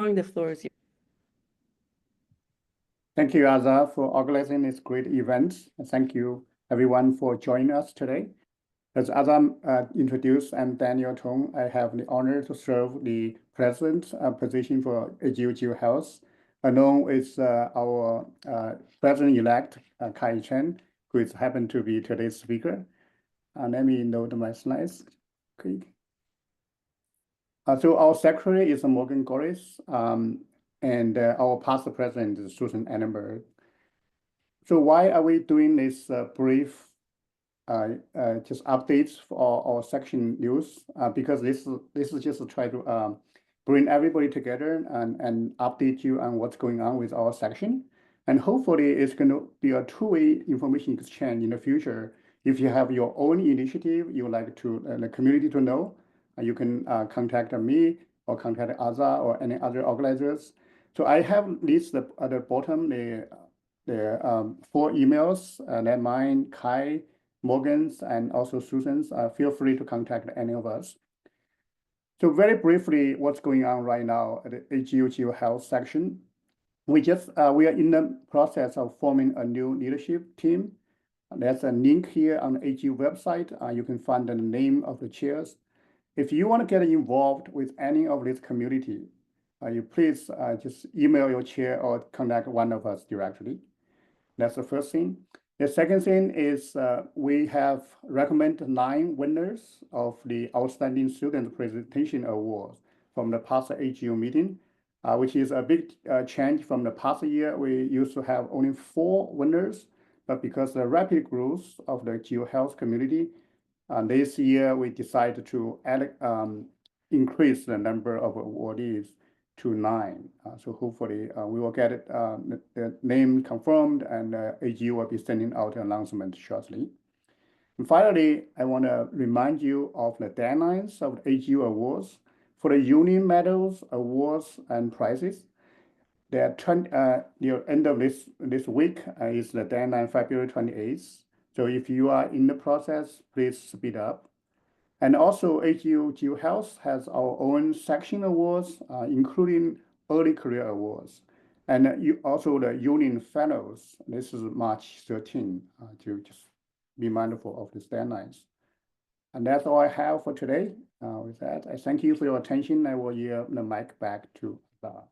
The floor is yours. Thank you, Aza, for organizing this great event. And thank you, everyone, for joining us today. As Aza introduced, I'm Daniel Tong. I have the honor to serve the president position for GeoHealth, along with our president-elect, Kai Chen, who is happened to be today's speaker. Let me note my slides. Okay. So our secretary is Morgan Goris, and our past president is Susan Annenberg. So why are we doing this brief just updates for our section news? Because this is just to try to bring everybody together and update you on what's going on with our section. And hopefully it's going to be a two-way information exchange in the future. If you have your own initiative you would like to the community to know, you can contact me or contact Aza or any other organizers. So I have listed at the bottom the 4 emails, and mine, Kai, Morgan's, and also Susan's. Feel free to contact any of us. So very briefly, what's going on right now at the GeoHealth section? We are in the process of forming a new leadership team. There's a link here on the AGU website. You can find the name of the chairs. If you want to get involved with any of this community, you please just email your chair or contact one of us directly. That's the first thing. The second thing is we have recommended 9 winners of the Outstanding Student Presentation Awards from the past AGU meeting, which is a big change from the past year. We used to have only 4 winners, but because of the rapid growth of the GeoHealth community, this year we decided to increase the number of awardees to 9. So hopefully we will get it, the name confirmed, and AGU will be sending out an announcement shortly. And finally, I want to remind you of the deadlines of the AGU awards. For the union medals, awards, and prizes, the end of this week is the deadline, February 28th. So if you are in the process, please speed up. And also AGU GeoHealth has our own section awards, including early career awards. And also the union fellows, this is March 13, to just be mindful of these deadlines. And that's all I have for today. With that, I thank you for your attention. I will yield the mic back to Lara.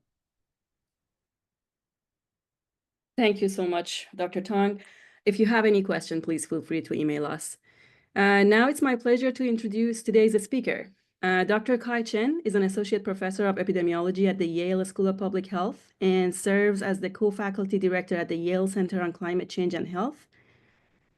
Thank you so much, Dr. Tong. If you have any question, please feel free to email us. Now it's my pleasure to introduce today's speaker. Dr. Kai Chen is an associate professor of epidemiology at the Yale School of Public Health and serves as the co-faculty director at the Yale Center on Climate Change and Health.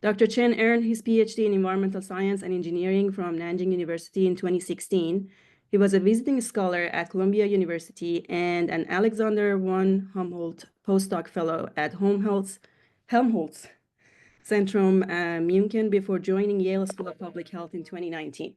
Dr. Chen earned his PhD in environmental science and engineering from Nanjing University in 2016. He was a visiting scholar at Columbia University and an Alexander von Humboldt postdoc fellow at Helmholtz Zentrum München before joining Yale School of Public Health in 2019.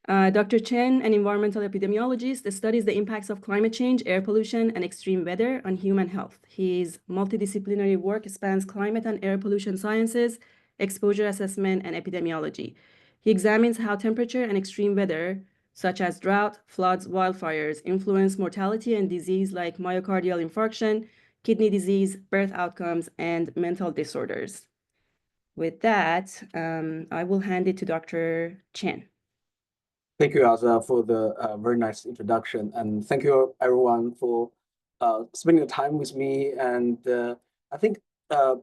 Dr. Chen, an environmental epidemiologist, studies the impacts of climate change, air pollution, and extreme weather on human health. His multidisciplinary work spans climate and air pollution sciences, exposure assessment, and epidemiology. He examines how temperature and extreme weather, such as drought, floods, wildfires, influence mortality and disease like myocardial infarction, kidney disease, birth outcomes, and mental disorders. With that, I will hand it to Dr. Chen. Thank you, Aza, for the very nice introduction, and thank you everyone for spending the time with me. And I think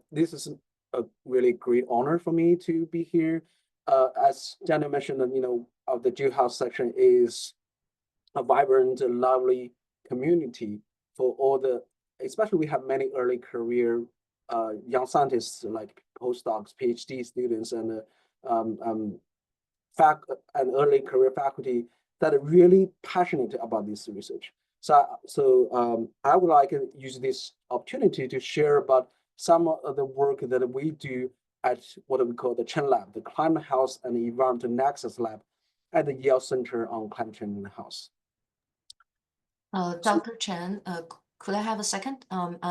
this is a really great honor for me to be here. As Daniel mentioned, the GeoHealth section is a vibrant, lovely community for all the, especially we have many early career young scientists like postdocs, PhD students, and early career faculty that are really passionate about this research. So I would like to use this opportunity to share about some of the work that we do at what we call the Chen Lab, the Climate Health and Environmental Nexus Lab at the Yale Center on Climate Change and Health. Dr. Chen, Could I have a second?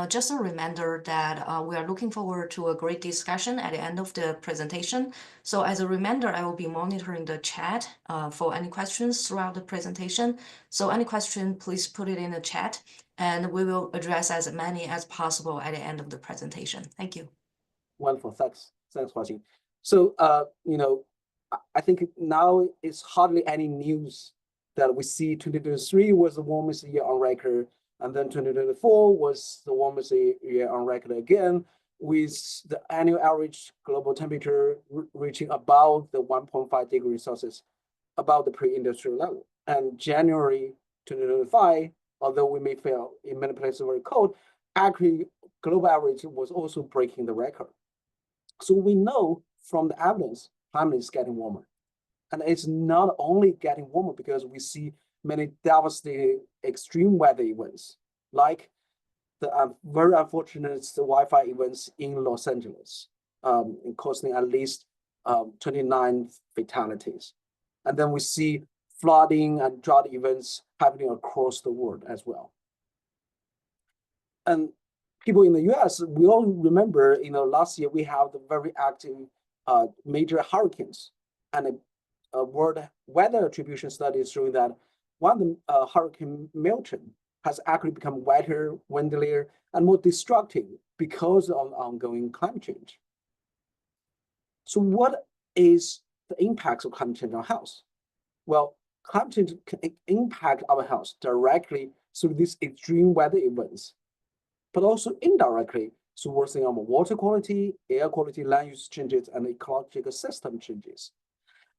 Just a reminder that we are looking forward to a great discussion at the end of the presentation. So as a reminder, I will be monitoring the chat for any questions throughout the presentation. So any question, please put it in the chat and we will address as many as possible at the end of the presentation. Thank you. Wonderful, thanks, Huajing. So, I think now it's hardly any news that we see 2023 was the warmest year on record, and then 2024 was the warmest year on record again, with the annual average global temperature reaching above the 1.5 degrees Celsius, above the pre-industrial level. And January 2025, although we may feel in many places very cold, actually global average was also breaking the record. So we know from the evidence, climate is getting warmer. And it's not only getting warmer because we see many devastating extreme weather events, like the very unfortunate wildfire events in Los Angeles, causing at least 29 fatalities. And then we see flooding and drought events happening across the world as well. And people in the US, we all remember, last year we have the very active major hurricanes, and a World Weather Attribution study is showing that one of the Hurricane Milton has actually become wetter, windier, and more destructive because of ongoing climate change. So what is the impacts of climate change on health? Well, climate change can impact our health directly through these extreme weather events, but also indirectly through worsening our water quality, air quality, land use changes, and ecological system changes.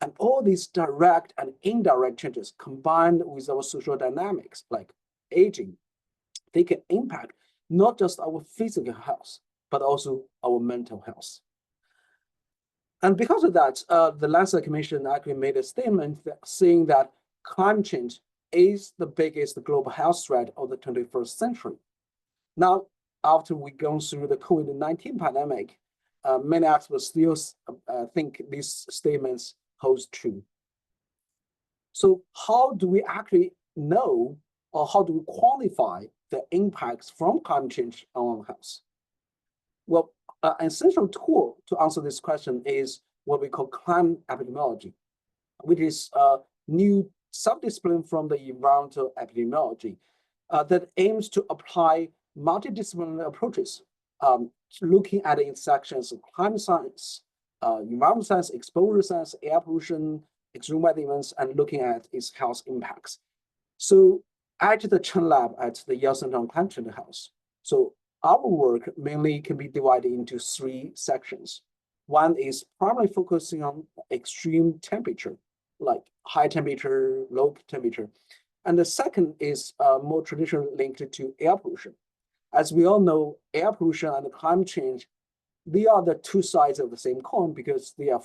And all these direct and indirect changes combined with our social dynamics like aging, they can impact not just our physical health, but also our mental health. And because of that, the Lancet Commission actually made a statement saying that climate change is the biggest global health threat of the 21st century. Now, after we go through the COVID-19 pandemic, many experts still think these statements hold true. So how do we actually know, or how do we quantify the impacts from climate change on our health? Well, an essential tool to answer this question is what we call climate epidemiology, which is a new subdiscipline from the environmental epidemiology that aims to apply multidisciplinary approaches, looking at the intersections of climate science, environmental science, exposure science, air pollution, extreme weather events, and looking at its health impacts. So at the Chen Lab at the Yale Center on Climate Change and Health, so our work mainly can be divided into three sections. One is primarily focusing on extreme temperature, like high temperature, low temperature. And the second is more traditionally linked to air pollution. As we all know, air pollution and climate change, they are the two sides of the same coin because they are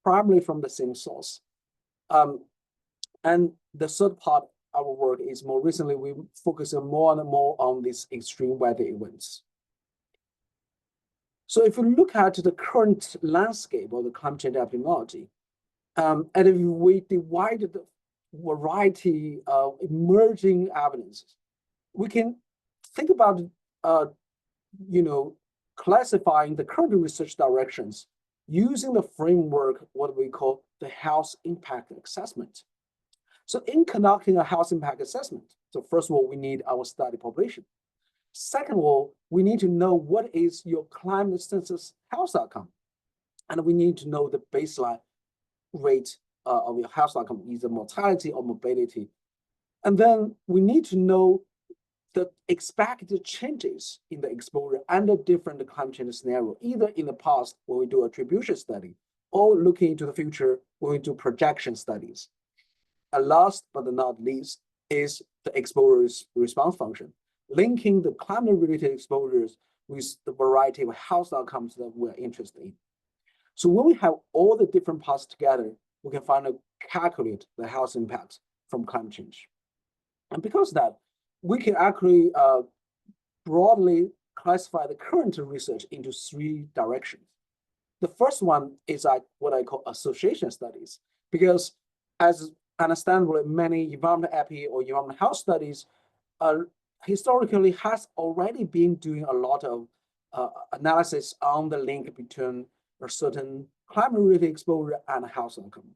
primarily from the same source. And the third part of our work is more recently, we focus more and more on these extreme weather events. So if you look at the current landscape of the climate change epidemiology, and if we divide the variety of emerging evidence, we can think about, classifying the current research directions using the framework, what we call the health impact assessment. So in conducting a health impact assessment, so first of all, we need our study population. Second of all, we need to know what is your climate census health outcome. And we need to know the baseline rate of your health outcome, either mortality or morbidity. And then we need to know the expected changes in the exposure under different climate change scenario, either in the past when we do attribution study, or looking into the future when we do projection studies. And last but not least is the exposure response function, linking the climate-related exposures with the variety of health outcomes that we're interested in. So when we have all the different parts together, we can finally calculate the health impacts from climate change. And because of that, we can actually broadly classify the current research into three directions. The first one is what I call association studies, because as understandably, many environmental epi or environmental health studies historically has already been doing a lot of analysis on the link between a certain climate-related exposure and health outcome.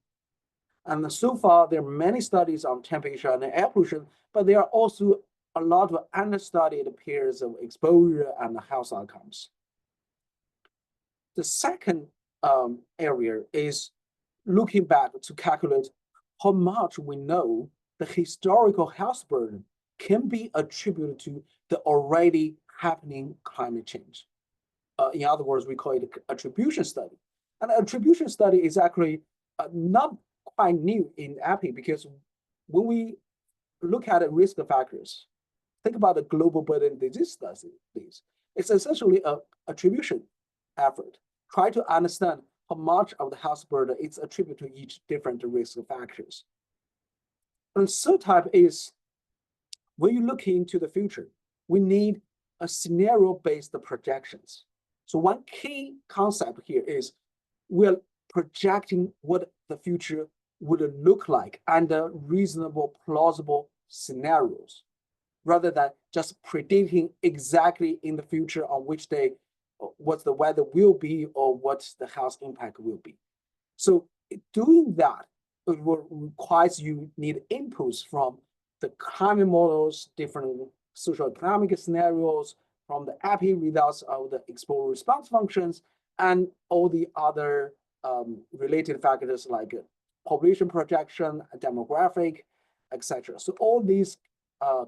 And so far, there are many studies on temperature and air pollution, but there are also a lot of unstudied pairs of exposure and health outcomes. The second area is looking back to calculate how much we know the historical health burden can be attributed to the already happening climate change. In other words, we call it an attribution study. And an attribution study is actually not quite new in EPI, because when we look at risk factors, think about the global burden disease studies. It's essentially an attribution effort. Try to understand how much of the health burden is attributed to each different risk factors. And third type is, when you look into the future, we need a scenario-based projections. So one key concept here is we're projecting what the future would look like under reasonable, plausible scenarios, rather than just predicting exactly in the future on which day what the weather will be or what the health impact will be. So doing that, it will requires you need inputs from the climate models, different social economic scenarios, from the EPI results of the exposure response functions, and all the other related factors like population projection, demographic, etc. So all these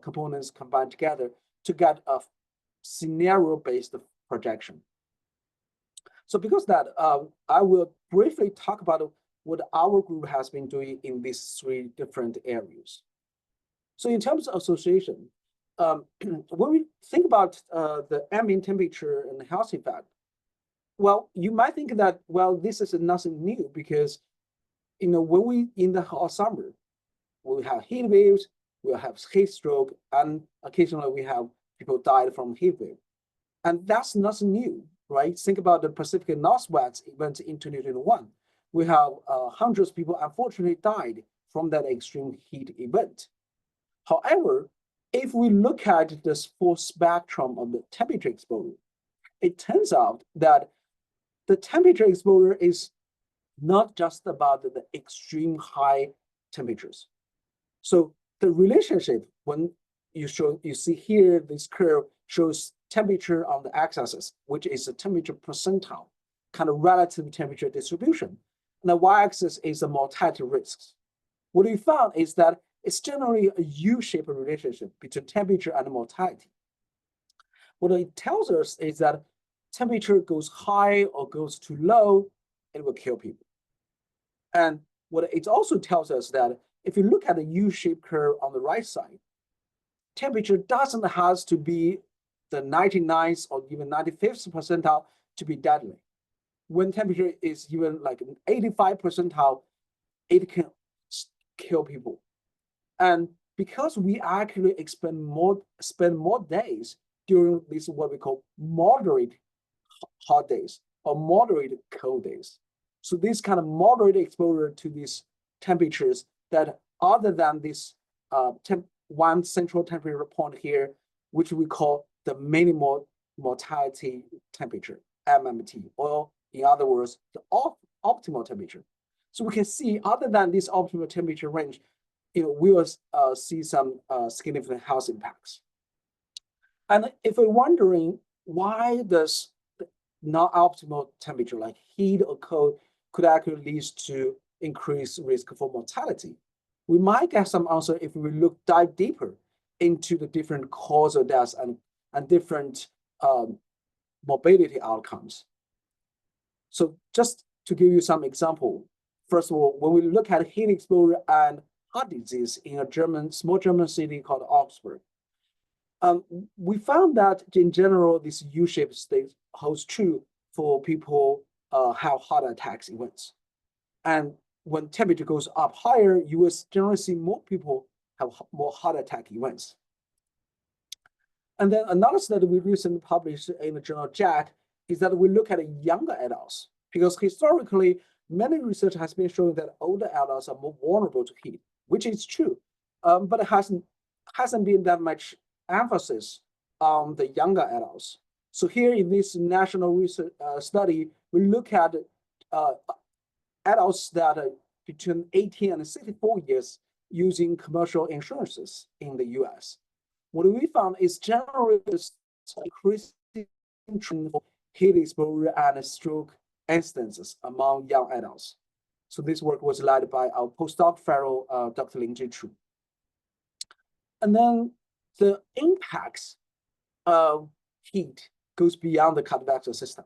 components combine together to get a scenario-based projection. So because that, I will briefly talk about what our group has been doing in these three different areas. So in terms of association, when we think about the ambient temperature and the health effect, well, you might think that, well, this is nothing new, because when we in the hot summer, we have heat waves, we'll have heat stroke, and occasionally we have people died from heat wave. And that's nothing new, right? Think about the Pacific Northwest event in 2021. We have hundreds of people unfortunately died from that extreme heat event. However, if we look at this full spectrum of the temperature exposure, it turns out that the temperature exposure is not just about the extreme high temperatures. So the relationship, when you see here, this curve shows temperature on the x-axis, which is the temperature percentile, kind of relative temperature distribution. And the y-axis is the mortality risks. What we found is that it's generally a U-shaped relationship between temperature and mortality. What it tells us is that temperature goes high or goes too low, it will kill people. And what it also tells us that if you look at the U-shaped curve on the right side, temperature doesn't have to be the 99th or even 95th percentile to be deadly. When temperature is even like an 85 percentile, it can kill people. And because we actually spend more days during these what we call moderate hot days or moderate cold days. So this kind of moderate exposure to these temperatures that other than this one central temperature point here, which we call the minimal mortality temperature, MMT, or in other words, the optimal temperature. So we can see other than this optimal temperature range, we will see some significant health impacts. And if we're wondering why does not optimal temperature like heat or cold could actually lead to increased risk for mortality, we might get some answer if we dive deeper into the different cause of deaths and different morbidity outcomes. So just to give you some example, first of all, when we look at heat exposure and heart disease in a small German city called Augsburg, we found that in general, this U-shaped state holds true for people have heart attacks events. And when temperature goes up higher, you will generally see more people have more heart attack events. And then another study we recently published in the journal JACC is that we look at younger adults, because historically, many research has been showing that older adults are more vulnerable to heat, which is true, but it hasn't been that much emphasis on the younger adults. So here in this national research study, we look at adults that are between 18 and 64 years using commercial insurances in the US. What we found is generally increasing trend for heat exposure and stroke instances among young adults. So this work was led by our postdoc fellow, Dr. Lin Zhichu. And then the impacts of heat goes beyond the cardiovascular system.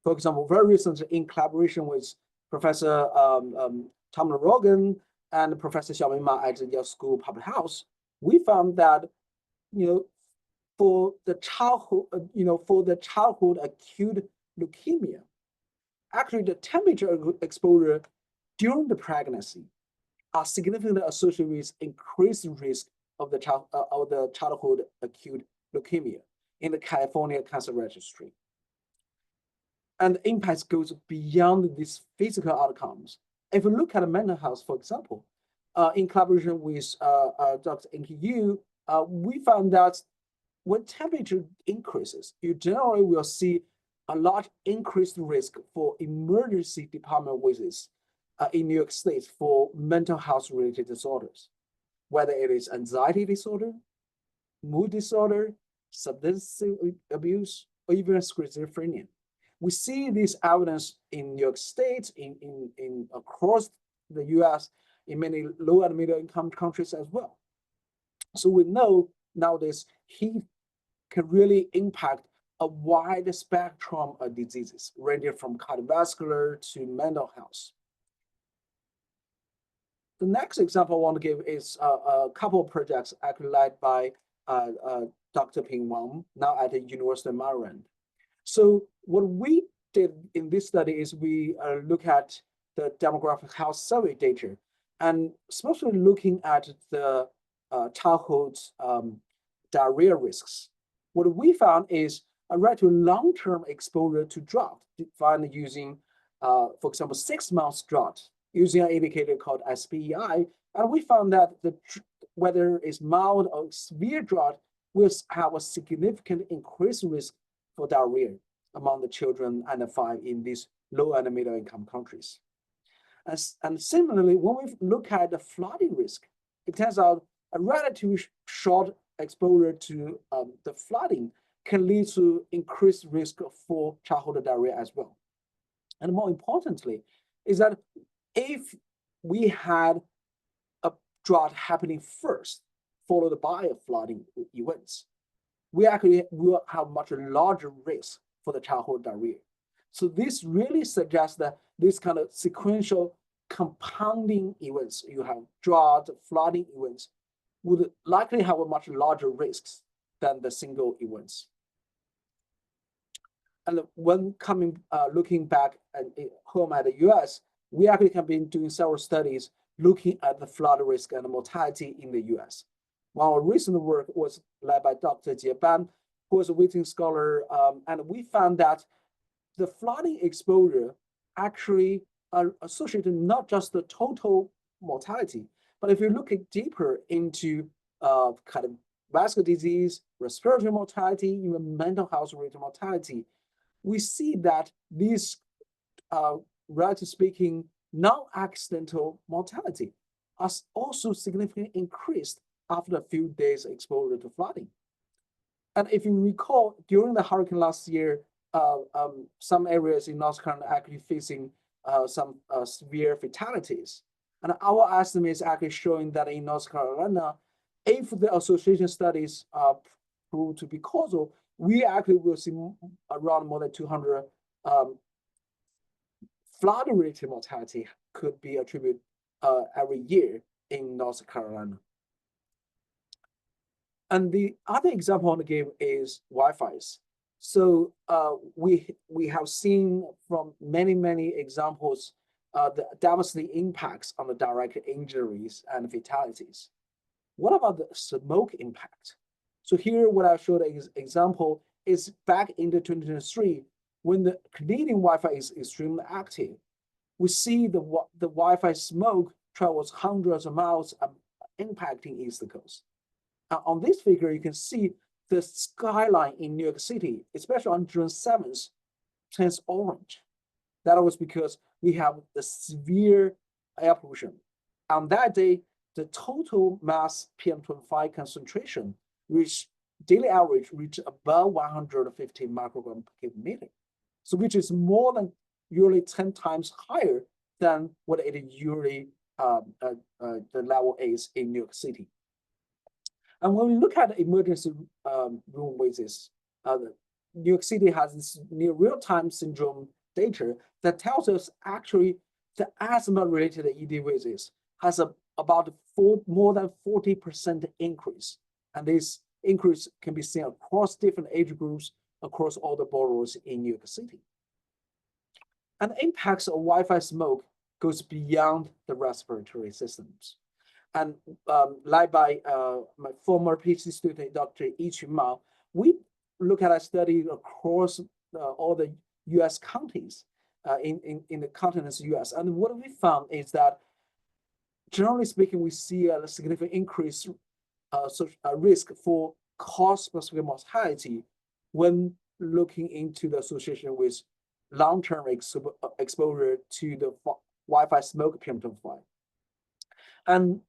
For example, very recently, in collaboration with Professor Tom Rogan and Professor Xiaoming Ma at the Yale School of Public Health, we found that, for the childhood acute leukemia, actually the temperature exposure during the pregnancy are significantly associated with increased risk of the childhood acute leukemia in the California Cancer Registry. And the impact goes beyond these physical outcomes. If we look at mental health, for example, in collaboration with Dr. Inki Yu, we found that when temperature increases, you generally will see a large increased risk for emergency department visits in New York State for mental health related disorders, whether it is anxiety disorder, mood disorder, substance abuse, or even schizophrenia. We see this evidence in New York State, in across the US, in many low and middle income countries as well. So we know nowadays heat can really impact a wide spectrum of diseases, ranging from cardiovascular to mental health. The next example I want to give is a couple of projects actually led by Dr. Ping Wang, now at the University of Maryland. So what we did in this study is we look at the demographic health survey data, and especially looking at the childhood diarrhea risks. What we found is a relative long-term exposure to drought, defined using, for example, 6 months drought, using an indicator called SPEI, and we found that whether it's mild or severe drought will have a significant increased risk for diarrhea among the children under 5 in these low and middle income countries. And similarly, when we look at the flooding risk, it turns out a relatively short exposure to the flooding can lead to increased risk for childhood diarrhea as well. And more importantly, is that if we had a drought happening first, followed by a flooding events, we actually will have much larger risk for the childhood diarrhea. So this really suggests that this kind of sequential compounding events, you have drought, flooding events, would likely have a much larger risks than the single events. And when looking back at home at the US, we actually have been doing several studies looking at the flood risk and mortality in the US. One of our recent work was led by Dr. Jie Ban, who was a visiting scholar, and we found that the flooding exposure actually are associated not just the total mortality, but if you look deeper into cardiovascular disease, respiratory mortality, even mental health related mortality, we see that these, relatively speaking, non-accidental mortality are also significantly increased after a few days exposure to flooding. And if you recall, during the hurricane last year, some areas in North Carolina actually facing some severe fatalities. And our estimate is actually showing that in North Carolina, if the association studies prove to be causal, we actually will see around more than 200 flood-related mortality could be attributed every year in North Carolina. And the other example I want to give is Wi-Fi's. So we have seen from many examples the devastating impacts on the direct injuries and fatalities. What about the smoke impact? So here, what I showed as example is back in the 2023, when the Canadian Wi-Fi is extremely active, we see the Wi-Fi smoke travels hundreds of miles, impacting East Coast. On this figure, you can see the skyline in New York City, especially on June 7th, turns orange. That was because we have the severe air pollution. On that day, the total mass PM2.5 concentration daily average reached above 150 microgram per cubic meter. So which is more than usually 10 times higher than what it usually the level is in New York City. And when we look at emergency room visits, New York City has this near real-time syndrome data that tells us actually the asthma-related ED visits has about more than 40% increase. And this increase can be seen across different age groups, across all the boroughs in New York City. And the impacts of Wi-Fi smoke goes beyond the respiratory systems. And led by my former PhD student, Dr. Yiqun Mao, we look at a study across all the US counties in the continental US. And what we found is that, generally speaking, we see a significant increase risk for cause-specific mortality when looking into the association with long-term exposure to the Wi-Fi smoke PM2.5. And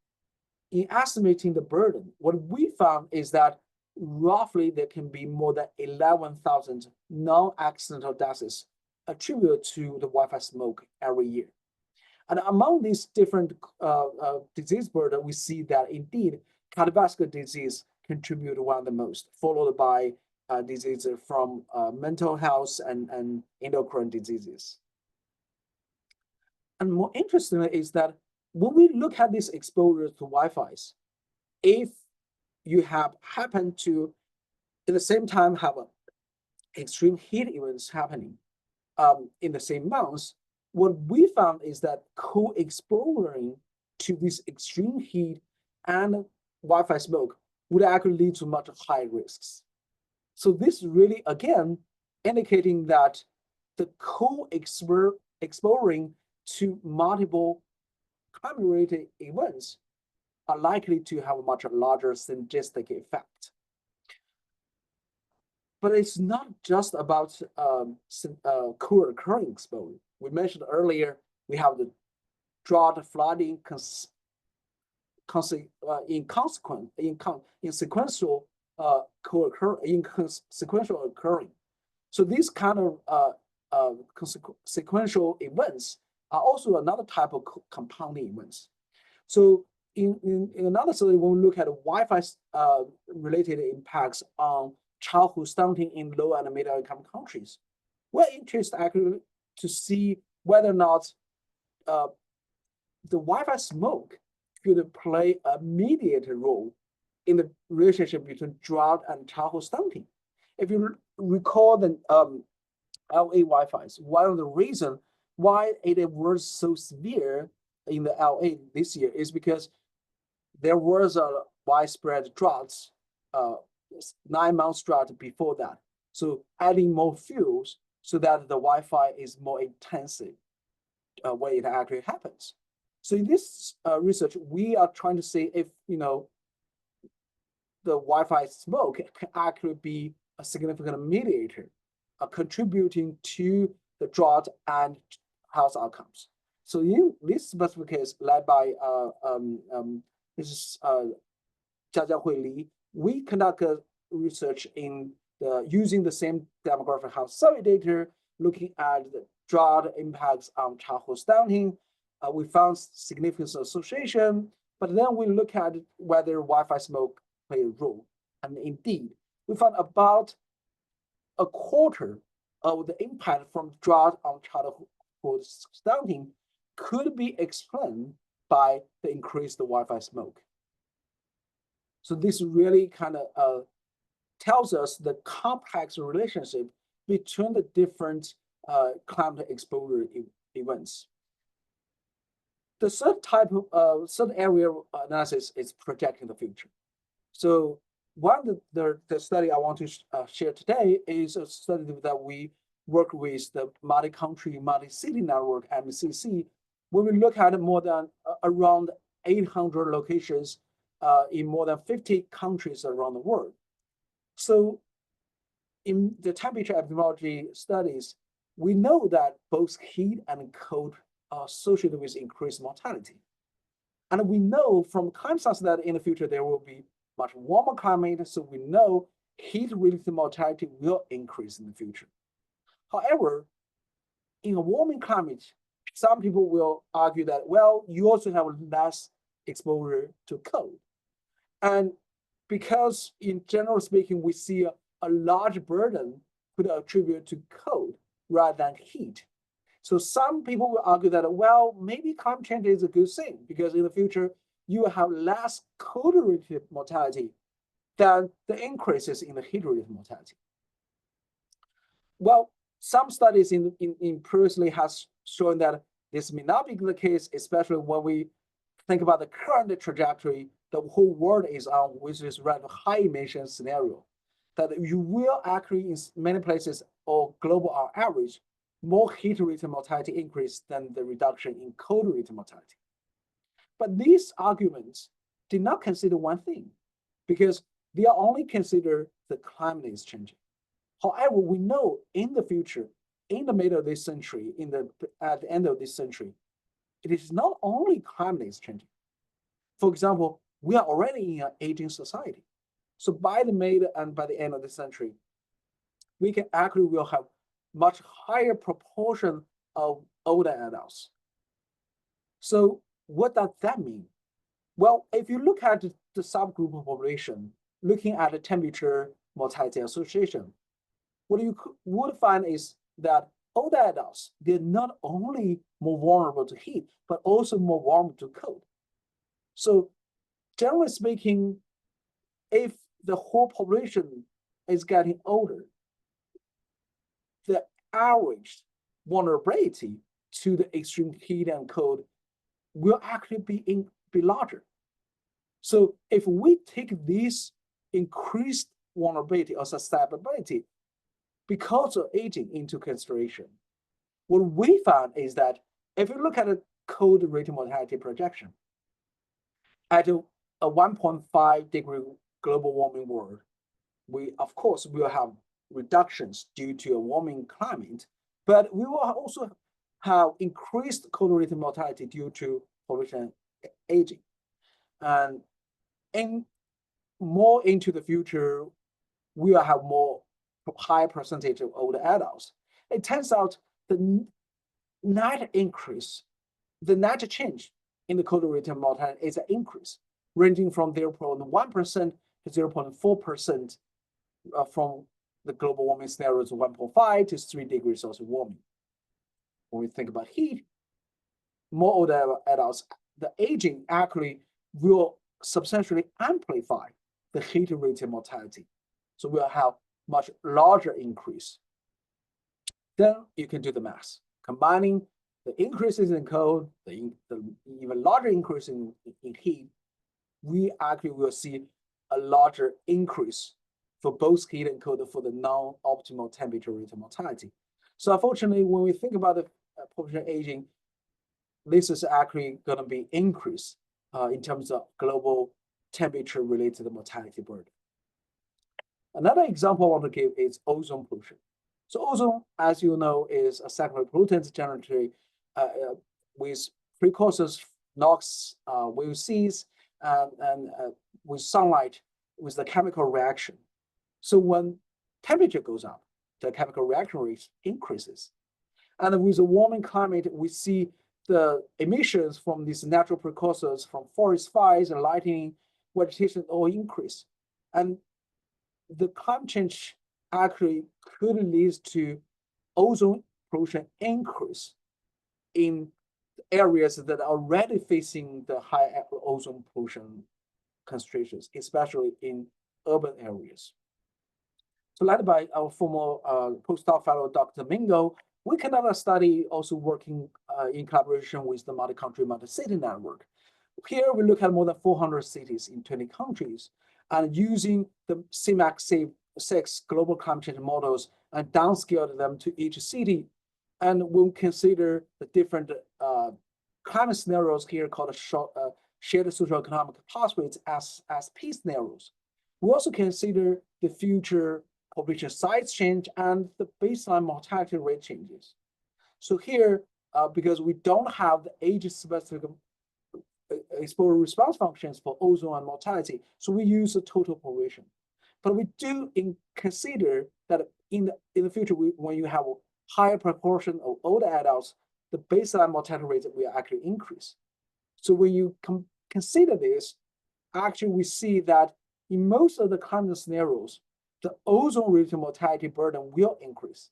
in estimating the burden, what we found is that roughly there can be more than 11,000 non-accidental deaths attributed to the Wi-Fi smoke every year. And among these different disease burden, we see that indeed cardiovascular disease contribute one of the most, followed by diseases from mental health and endocrine diseases. And more interesting is that when we look at this exposure to Wi-Fi's, if you happen to, at the same time, have extreme heat events happening in the same months, what we found is that co-exposing to this extreme heat and Wi-Fi smoke would actually lead to much higher risks. So this really, again, indicating that the co-exposing to multiple climate-related events are likely to have a much larger synergistic effect. But it's not just about co-occurring exposure. We mentioned earlier, we have the drought, flooding, sequential sequential occurring. So these kind of sequential events are also another type of compounding events. So in another study, when we look at Wi-Fi related impacts on childhood stunting in low and middle income countries, we're interested actually to see whether or not the Wi-Fi smoke could play a mediator role in the relationship between drought and childhood stunting. If you recall the LA Wi-Fi's, one of the reasons why it was so severe in the LA this year is because there was a widespread droughts, 9 months drought before that. So adding more fuels so that the Wi-Fi is more intensive when it actually happens. So in this research, we are trying to see if the Wi-Fi smoke can actually be a significant mediator, contributing to the drought and health outcomes. So in this specific case, led by Jiajiahui Li, we conduct research in using the same demographic health survey data, looking at the drought impacts on childhood stunting. We found significant association, but then we look at whether Wi-Fi smoke play a role. And indeed, we found about a quarter of the impact from drought on childhood stunting could be explained by the increased Wi-Fi smoke. So this really kind of tells us the complex relationship between the different climate exposure events. The third area of analysis is projecting the future. So one of the study I want to share today is a study that we work with the multi-country, multi-city network, MCC, where we look at more than around 800 locations in more than 50 countries around the world. So in the temperature epidemiology studies, we know that both heat and cold are associated with increased mortality. And we know from climate science that in the future there will be much warmer climate, so we know heat-related mortality will increase in the future. However, in a warming climate, some people will argue that, well, you also have less exposure to cold. And because in general speaking, we see a large burden could attribute to cold rather than heat. So some people will argue that, well, maybe climate change is a good thing because in the future, you will have less cold-related mortality than the increases in the heat-related mortality. Well, some studies in previously has shown that this may not be the case, especially when we think about the current trajectory the whole world is on with this rather high emission scenario, that you will actually in many places or global on average, more heat-related mortality increase than the reduction in cold-related mortality. But these arguments did not consider one thing, because they are only consider the climate is changing. However, we know in the future, in the middle of this century, at the end of this century, it is not only climate is changing. For example, we are already in an aging society. So by the middle and by the end of the century, we can actually will have much higher proportion of older adults. So what does that mean? Well, if you look at the subgroup of population, looking at the temperature mortality association, what you would find is that older adults, they're not only more vulnerable to heat, but also more vulnerable to cold. So generally speaking, if the whole population is getting older, the average vulnerability to the extreme heat and cold will actually be larger. So if we take this increased vulnerability or susceptibility because of aging into consideration, what we found is that if you look at a cold-related mortality projection, at a 1.5 degree global warming world, we of course will have reductions due to a warming climate, but we will also have increased cold-related mortality due to population aging. And more into the future, we will have more high percentage of older adults. It turns out the net increase, the net change in the cold-related mortality is an increase, ranging from 0.1% to 0.4% from the global warming scenarios of 1.5 to 3 degrees Celsius warming. When we think about heat, more older adults, the aging actually will substantially amplify the heat-related mortality. So we'll have much larger increase. Then you can do the math. Combining the increases in cold, the even larger increase in heat, we actually will see a larger increase for both heat and cold for the non-optimal temperature-related mortality. So unfortunately, when we think about the population aging, this is actually going to be increased in terms of global temperature-related mortality burden. Another example I want to give is ozone pollution. So ozone, as you know, is a secondary pollutant generated with precursors, NOx, VOCs, and with sunlight, with the chemical reaction. So when temperature goes up, the chemical reaction rate increases. And with a warming climate, we see the emissions from these natural precursors from forest fires and lighting, vegetation all increase. And the climate change actually could lead to ozone pollution increase in areas that are already facing the high ozone pollution concentrations, especially in urban areas. So led by our former postdoc fellow, Dr. Mingo, we conducted a study also working in collaboration with the multi-country, multi-city network. Here we look at more than 400 cities in 20 countries and using the CIMAC-6 global climate change models and downscaled them to each city. And we'll consider the different climate scenarios here called shared socioeconomic pathways as P scenarios. We also consider the future population size change and the baseline mortality rate changes. So here, because we don't have the age-specific exposure response functions for ozone and mortality, so we use the total population. But we do consider that in the future, when you have a higher proportion of older adults, the baseline mortality rate will actually increase. So when you consider this, actually we see that in most of the climate scenarios, the ozone-related mortality burden will increase,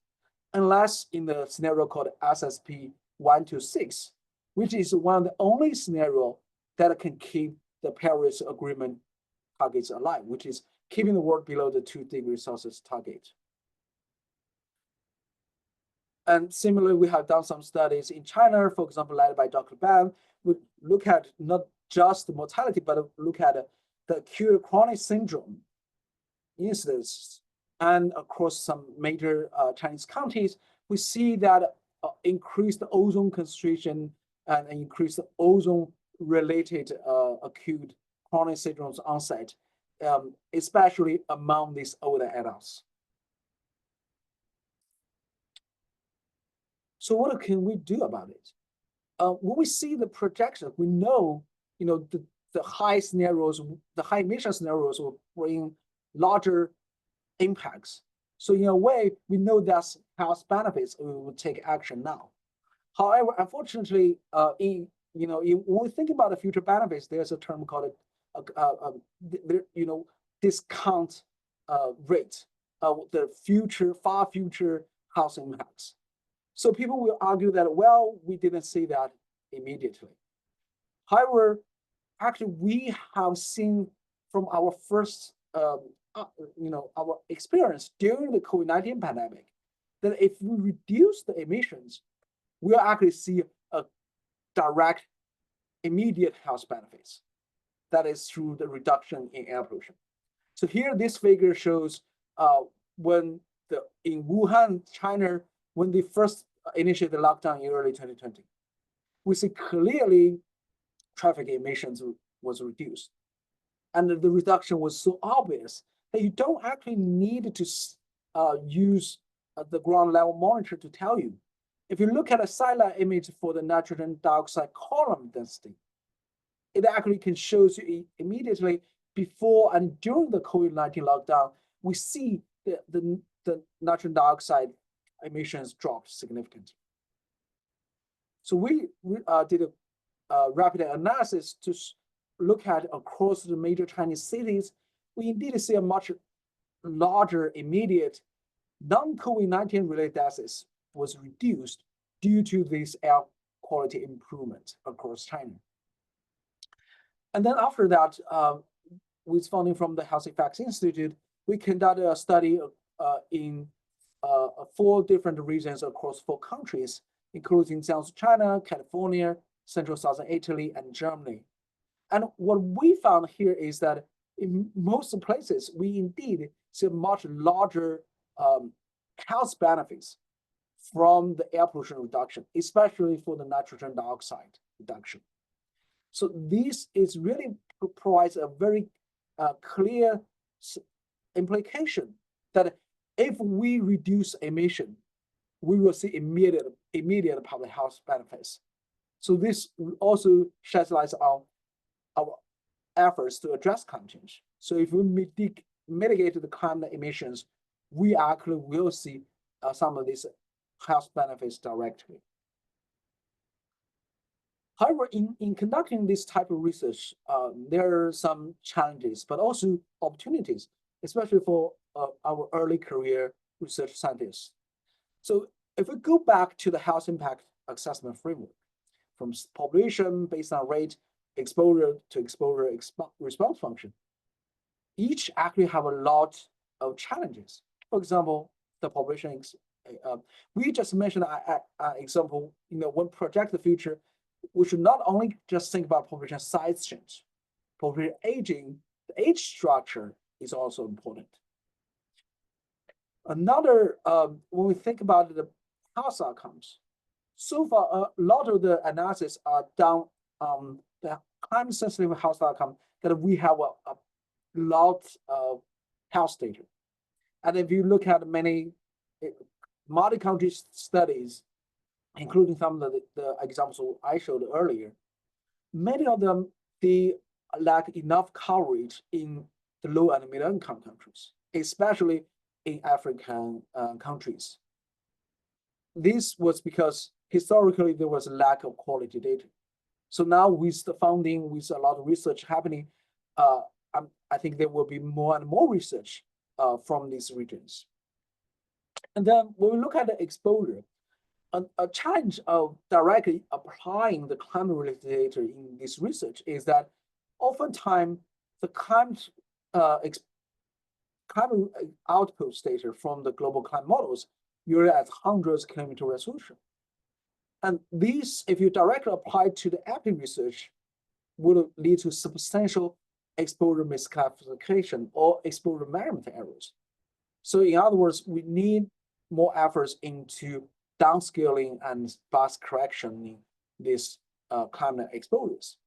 unless in the scenario called SSP 126, which is one of the only scenario that can keep the Paris Agreement targets alive, which is keeping the world below the 2-degree Celsius target. And similarly, we have done some studies in China, for example, led by Dr. Ban, we look at not just the mortality, but look at the acute chronic syndrome incidence. And across some major Chinese counties, we see that increased ozone concentration and increased ozone-related acute chronic syndromes onset, especially among these older adults. So what can we do about it? When we see the projections, we know, the high scenarios, the high emission scenarios will bring larger impacts. So in a way, we know that's health benefits. We will take action now. However, unfortunately, when we think about the future benefits, there's a term called discount rate of the far future health impacts. So people will argue that, well, we didn't see that immediately. However, actually, we have seen from our first, our experience during the COVID-19 pandemic, that if we reduce the emissions, we'll actually see a direct, immediate health benefits. That is through the reduction in air pollution. So here, this figure shows when in Wuhan, China, when they first initiated the lockdown in early 2020, we see clearly traffic emissions was reduced. And the reduction was so obvious that you don't actually need to use the ground level monitor to tell you. If you look at a satellite image for the nitrogen dioxide column density, it actually can show you immediately before and during the COVID-19 lockdown, we see the nitrogen dioxide emissions dropped significantly. So we did a rapid analysis to look at across the major Chinese cities. We indeed see a much larger immediate non-COVID-19 related deaths was reduced due to this air quality improvement across China. And then after that, with funding from the Health Effects Institute, we conducted a study in 4 different regions across 4 countries, including South China, California, Central Southern Italy, and Germany. And what we found here is that in most places, we indeed see much larger health benefits from the air pollution reduction, especially for the nitrogen dioxide reduction. So this is really provides a very clear implication that if we reduce emission, we will see immediate public health benefits. So this also sheds light on our efforts to address climate change. So if we mitigate the climate emissions, we actually will see some of these health benefits directly. However, in conducting this type of research, there are some challenges, but also opportunities, especially for our early career research scientists. So if we go back to the health impact assessment framework, from population baseline rate, exposure to exposure response function, each actually have a lot of challenges. For example, the population, we just mentioned an example, when project the future, we should not only just think about population size change, population aging, the age structure is also important. Another, when we think about the health outcomes, so far, a lot of the analysis are done on the climate-sensitive health outcome that we have a lot of health data. And if you look at many multi-country studies, including some of the examples I showed earlier, many of them, they lack enough coverage in the low and middle income countries, especially in African countries. This was because historically there was a lack of quality data. So now with the funding, with a lot of research happening, I think there will be more and more research from these regions. And then when we look at the exposure, a challenge of directly applying the climate-related data in this research is that oftentimes the climate output data from the global climate models usually at hundreds of kilometer resolution. And these, if you directly apply to the epi research, will lead to substantial exposure misclassification or exposure measurement errors. So in other words, we need more efforts into downscaling and fast correction in these climate exposures.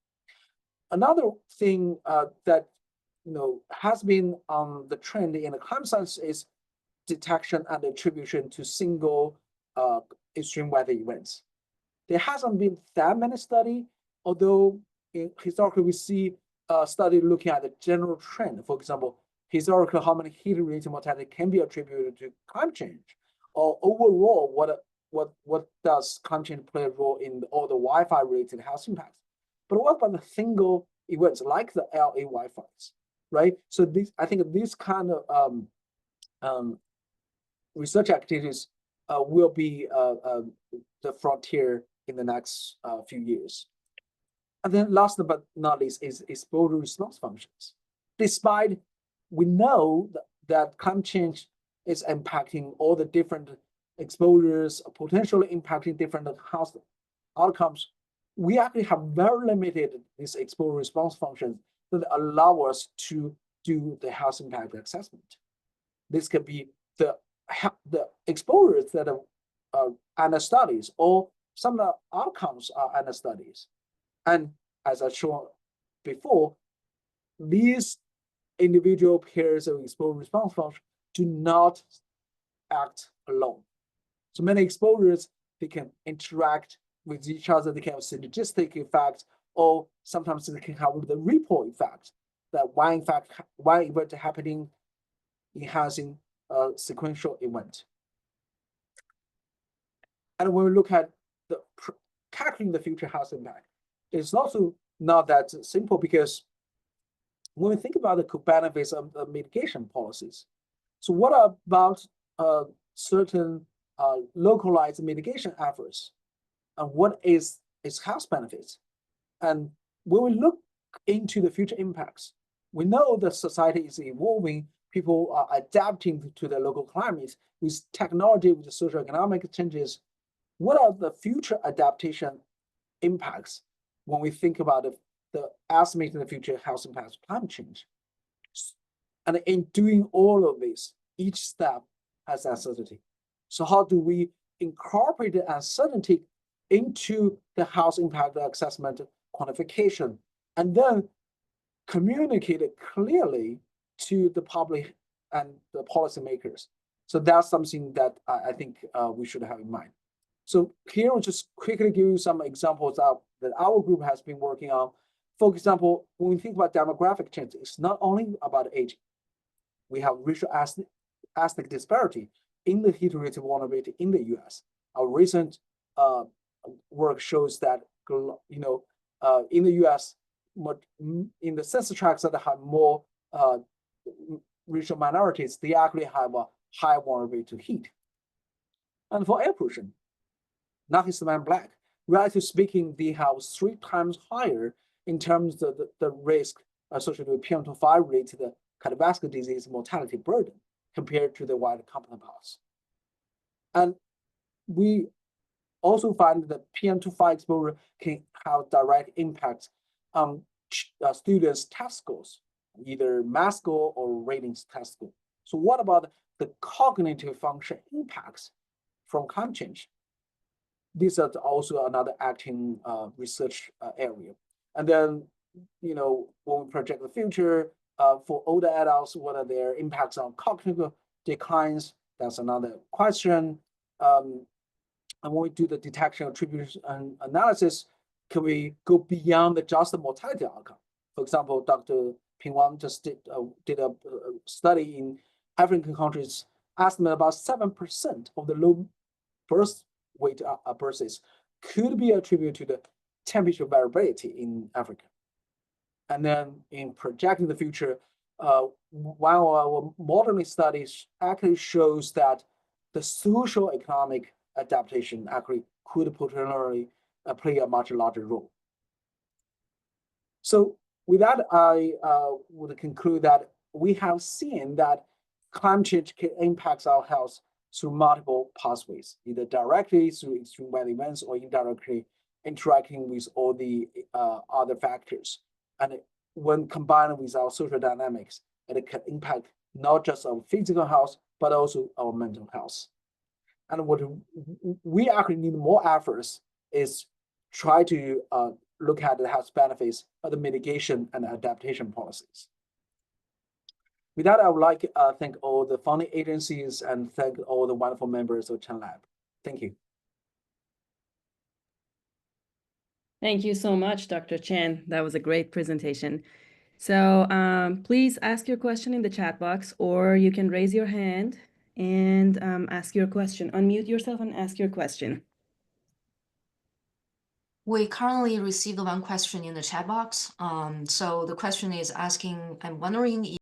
Another thing that has been on the trend in the climate science is detection and attribution to single extreme weather events. There hasn't been that many studies, although historically we see a study looking at the general trend. For example, historically, how many heat-related mortality can be attributed to climate change, or overall, what does climate change play a role in all the Wi-Fi related health impacts? But what about the single events like the LA Wi-Fi's, right? So I think this kind of research activities will be the frontier in the next few years. And then last but not least is exposure response functions. Despite we know that climate change is impacting all the different exposures, potentially impacting different health outcomes, we actually have very limited this exposure response function that allow us to do the health impact assessment. This could be the exposures that are under studies, or some of the outcomes are under studies. And as I showed before, these individual pairs of exposure response functions do not act alone. So many exposures, they can interact with each other, they can have synergistic effects, or sometimes they can have the ripple effect, that one event happening enhancing a sequential event. And when we look at the calculating the future health impact, it's also not that simple, because when we think about the co-benefits of the mitigation policies, so what about certain localized mitigation efforts, and what is its health benefits? And when we look into the future impacts, we know that society is evolving, people are adapting to the local climates with technology, with the socioeconomic changes. What are the future adaptation impacts when we think about the estimating the future health impacts of climate change? And in doing all of this, each step has uncertainty. So how do we incorporate the uncertainty into the health impact assessment quantification, and then communicate it clearly to the public and the policymakers? So that's something that I think we should have in mind. So here I'll just quickly give you some examples that our group has been working on. For example, when we think about demographic change, it's not only about age. We have racial ethnic disparity in the heat-related vulnerability in the US. Our recent work shows that in the US, in the census tracts that have more racial minorities, they actually have a higher vulnerability to heat. And for air pollution, non-Hispanic Black, relatively speaking, they have 3 times higher in terms of the risk associated with PM2.5 related cardiovascular disease mortality burden compared to the white counterparts. And we also find that PM2.5 exposure can have direct impact on students' test scores, either math score or ratings test score. So what about the cognitive function impacts from climate change? These are also another acting research area. And then when we project the future, for older adults, what are their impacts on cognitive declines? That's another question. And when we do the detection, attribution, and analysis, can we go beyond just the mortality outcome? For example, Dr. Ping-Wang just did a study in African countries, estimate about 7% of the low birth weight births could be attributed to the temperature variability in Africa. And then in projecting the future, while our modern studies actually shows that the social economic adaptation actually could potentially play a much larger role. So with that, I would conclude that we have seen that climate change impacts our health through multiple pathways, either directly through extreme weather events or indirectly interacting with all the other factors. And when combined with our social dynamics, it can impact not just our physical health, but also our mental health. And what we actually need more efforts is try to look at the health benefits of the mitigation and adaptation policies. With that, I would like to thank all the funding agencies and thank all the wonderful members of Chen Lab. Thank you. Thank you so much, Dr. Chen. That was a great presentation. So please ask your question in the chat box, or you can raise your hand and ask your question. Unmute yourself and ask your question. We currently received one question in the chat box. So the question is asking, I'm wondering